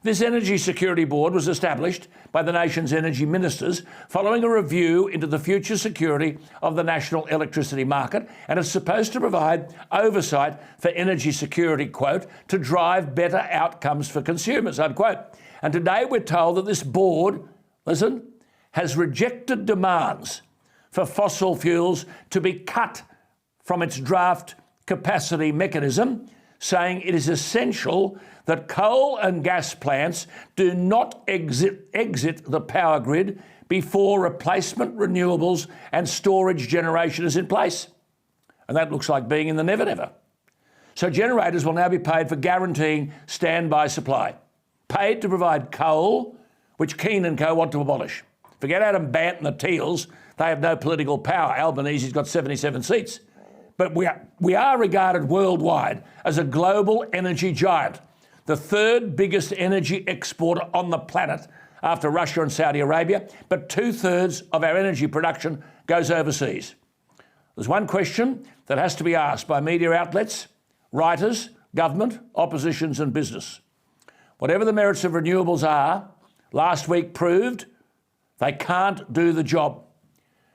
This Energy Security Board was established by the nation's energy ministers following a review into the future security of the national electricity market, and is supposed to provide oversight for energy security, quote, to drive better outcomes for consumers, unquote. And today we're told that this board, listen, has rejected demands for fossil fuels to be cut from its draft capacity mechanism, saying it is essential that coal and gas plants do not exit the power grid before replacement renewables and storage generation is in place. And that looks like being in the never-never. So generators will now be paid for guaranteeing standby supply, paid to provide coal, which Kean and co want to abolish. Forget Adam Bant and the Teals, they have no political power. Albanese's got 77 seats. But we are regarded worldwide as a global energy giant, the third biggest energy exporter on the planet after Russia and Saudi Arabia, but 2/3 of our energy production goes overseas. There's one question that has to be asked by media outlets, writers, government, oppositions and business. Whatever the merits of renewables are, last week proved they can't do the job.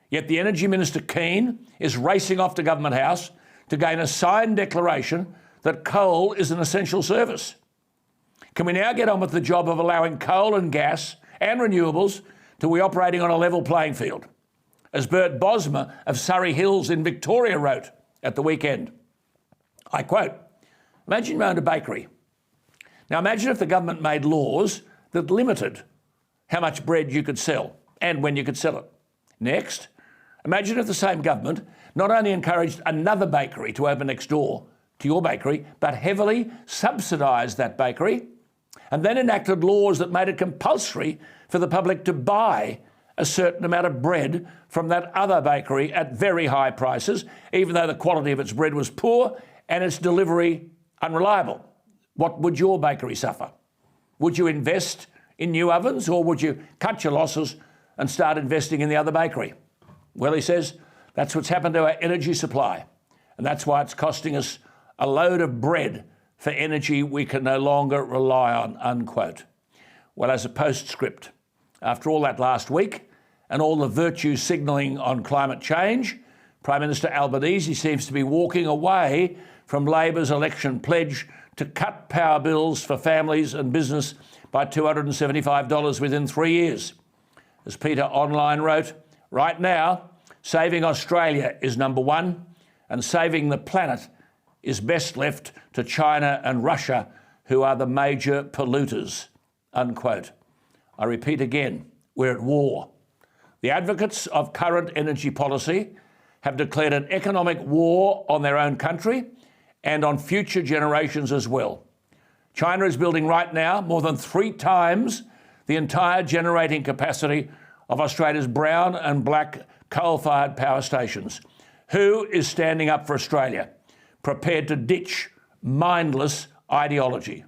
Yet the Energy Minister Kean is racing off to Government House to gain a signed declaration that coal is an essential service. Can we now get on with the job of allowing coal and gas and renewables to be operating on a level playing field? As Bert Bosma of Surrey Hills in Victoria wrote at the weekend, I quote, imagine you owned a bakery. Now imagine if the government made laws that limited how much bread you could sell and when you could sell it. Next, imagine if the same government not only encouraged another bakery to open next door to your bakery, but heavily subsidised that bakery, and then enacted laws that made it compulsory for the public to buy a certain amount of bread from that other bakery at very high prices, even though the quality of its bread was poor and its delivery unreliable. What would your bakery suffer? Would you invest in new ovens, or would you cut your losses and start investing in the other bakery? Well, he says, that's what's happened to our energy supply. And that's why it's costing us a load of bread for energy we can no longer rely on, unquote. Well, as a postscript, after all that last week and all the virtue signalling on climate change, Prime Minister Albanese seems to be walking away from Labor's election pledge to cut power bills for families and business by $275 within 3 years. As Peter Online wrote, right now, saving Australia is number one, and saving the planet is best left to China and Russia, who are the major polluters, unquote. I repeat again, we're at war. The advocates of current energy policy have declared an economic war on their own country and on future generations as well. China is building right now more than 3 times the entire generating capacity of Australia's brown and black coal-fired power stations. Who is standing up for Australia, prepared to ditch mindless ideology?